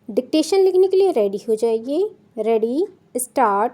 Dictation लिखने के लिए रेडी हो जाइए। Ready, start.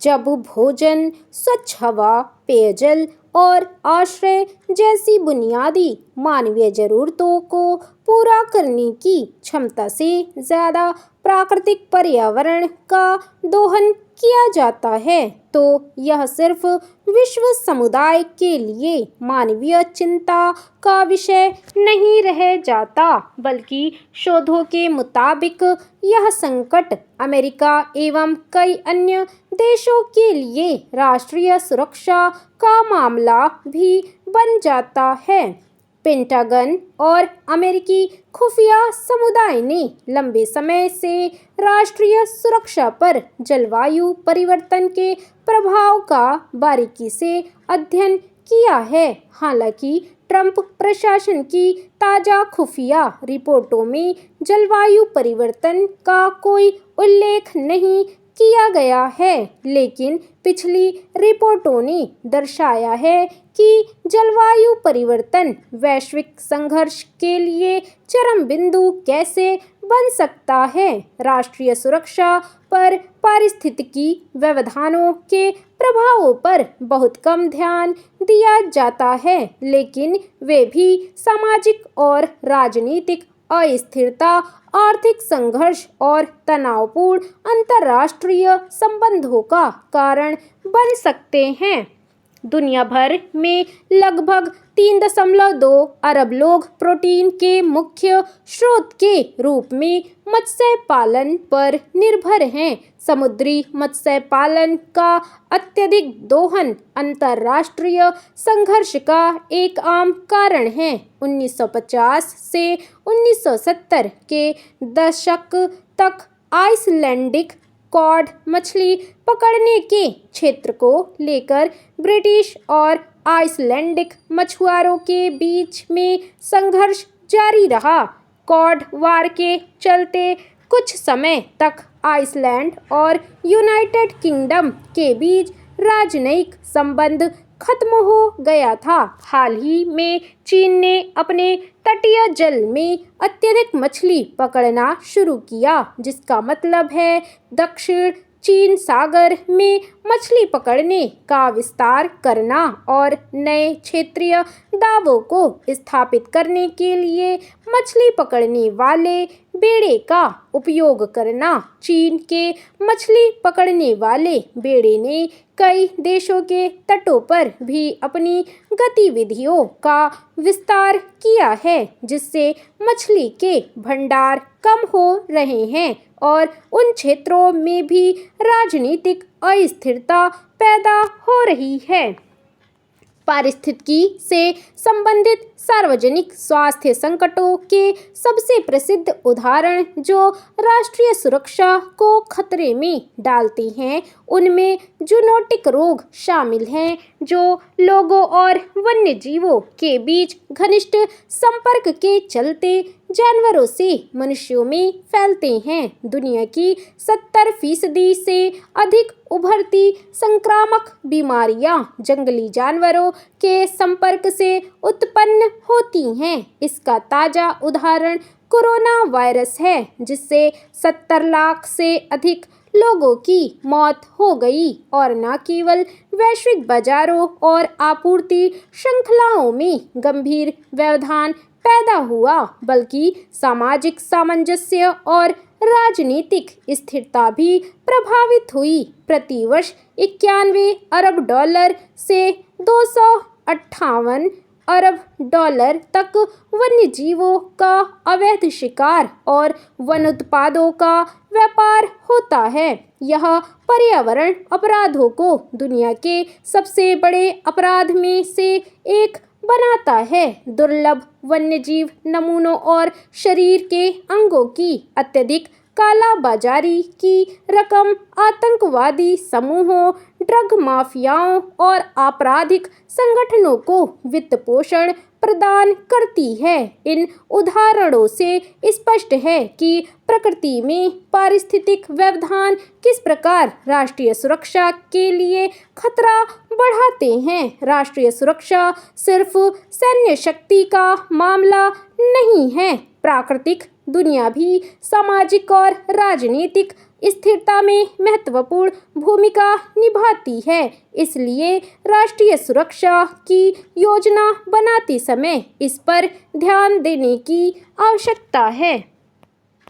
जब भोजन, स्वच्छ हवा, पेयजल और आश्रय जैसी बुनियादी मानवीय ज़रूरतों को पूरा करने की क्षमता से ज़्यादा प्राकृतिक पर्यावरण का दोहन किया जाता है तो यह सिर्फ विश्व समुदाय के लिए मानवीय चिंता का विषय नहीं रह जाता, बल्कि शोधों के मुताबिक यह संकट अमेरिका एवं कई अन्य देशों के लिए राष्ट्रीय सुरक्षा का मामला भी बन जाता है। पेंटागन और अमेरिकी खुफिया समुदाय ने लंबे समय से राष्ट्रीय सुरक्षा पर जलवायु परिवर्तन के प्रभाव का बारीकी से अध्ययन किया है। हालांकि ट्रंप प्रशासन की ताज़ा खुफिया रिपोर्टों में जलवायु परिवर्तन का कोई उल्लेख नहीं किया गया है, लेकिन पिछली रिपोर्टों ने दर्शाया है कि जलवायु परिवर्तन वैश्विक संघर्ष के लिए चरम बिंदु कैसे बन सकता है। राष्ट्रीय सुरक्षा पर पारिस्थितिकी व्यवधानों के प्रभावों पर बहुत कम ध्यान दिया जाता है, लेकिन वे भी सामाजिक और राजनीतिक अस्थिरता, आर्थिक संघर्ष और तनावपूर्ण अंतर्राष्ट्रीय संबंधों का कारण बन सकते हैं। दुनिया भर में लगभग 3.2 अरब लोग प्रोटीन के मुख्य स्रोत के रूप में मत्स्य पालन पर निर्भर हैं। समुद्री मत्स्य पालन का अत्यधिक दोहन अंतर्राष्ट्रीय संघर्ष का एक आम कारण है। 1950 से 1970 के दशक तक आइसलैंडिक कॉड मछली पकड़ने के क्षेत्र को लेकर ब्रिटिश और आइसलैंडिक मछुआरों के बीच में संघर्ष जारी रहा। कॉड वार के चलते कुछ समय तक आइसलैंड और यूनाइटेड किंगडम के बीच राजनयिक संबंध खत्म हो गया था। हाल ही में चीन ने अपने तटीय जल में अत्यधिक मछली पकड़ना शुरू किया, जिसका मतलब है दक्षिण चीन सागर में मछली पकड़ने का विस्तार करना और नए क्षेत्रीय दावों को स्थापित करने के लिए मछली पकड़ने वाले बेड़े का उपयोग करना। चीन के मछली पकड़ने वाले बेड़े ने कई देशों के तटों पर भी अपनी गतिविधियों का विस्तार किया है, जिससे मछली के भंडार कम हो रहे हैं और उन क्षेत्रों में भी राजनीतिक अस्थिरता पैदा हो रही है। पारिस्थितिकी से संबंधित सार्वजनिक स्वास्थ्य संकटों के सबसे प्रसिद्ध उदाहरण जो राष्ट्रीय सुरक्षा को खतरे में डालते हैं, उनमें जूनोटिक रोग शामिल हैं, जो लोगों और वन्यजीवों के बीच घनिष्ठ संपर्क के चलते जानवरों से मनुष्यों में फैलते हैं। दुनिया की 70% से अधिक उभरती संक्रामक बीमारियां जंगली जानवरों के संपर्क से उत्पन्न होती हैं। इसका ताज़ा उदाहरण कोरोना वायरस है, जिससे 70 लाख से अधिक लोगों की मौत हो गई और न केवल वैश्विक बाजारों और आपूर्ति श्रृंखलाओं में गंभीर व्यवधान पैदा हुआ, बल्कि सामाजिक सामंजस्य और राजनीतिक स्थिरता भी प्रभावित हुई। प्रतिवर्ष 91 अरब डॉलर से 258 अरब डॉलर तक वन्यजीवों का अवैध शिकार और वन उत्पादों का व्यापार होता है। यह पर्यावरण अपराधों को दुनिया के सबसे बड़े अपराध में से एक बनाता है। दुर्लभ वन्यजीव नमूनों और शरीर के अंगों की अत्यधिक कालाबाजारी की रकम आतंकवादी समूहों, ड्रग माफियाओं और आपराधिक संगठनों को वित्त पोषण प्रदान करती है। इन उदाहरणों से स्पष्ट है कि प्रकृति में पारिस्थितिक व्यवधान किस प्रकार राष्ट्रीय सुरक्षा के लिए खतरा बढ़ाते हैं। राष्ट्रीय सुरक्षा सिर्फ सैन्य शक्ति का मामला नहीं है। प्राकृतिक दुनिया भी सामाजिक और राजनीतिक स्थिरता में महत्वपूर्ण भूमिका निभाती है। इसलिए राष्ट्रीय सुरक्षा की योजना बनाते समय इस पर ध्यान देने की आवश्यकता है।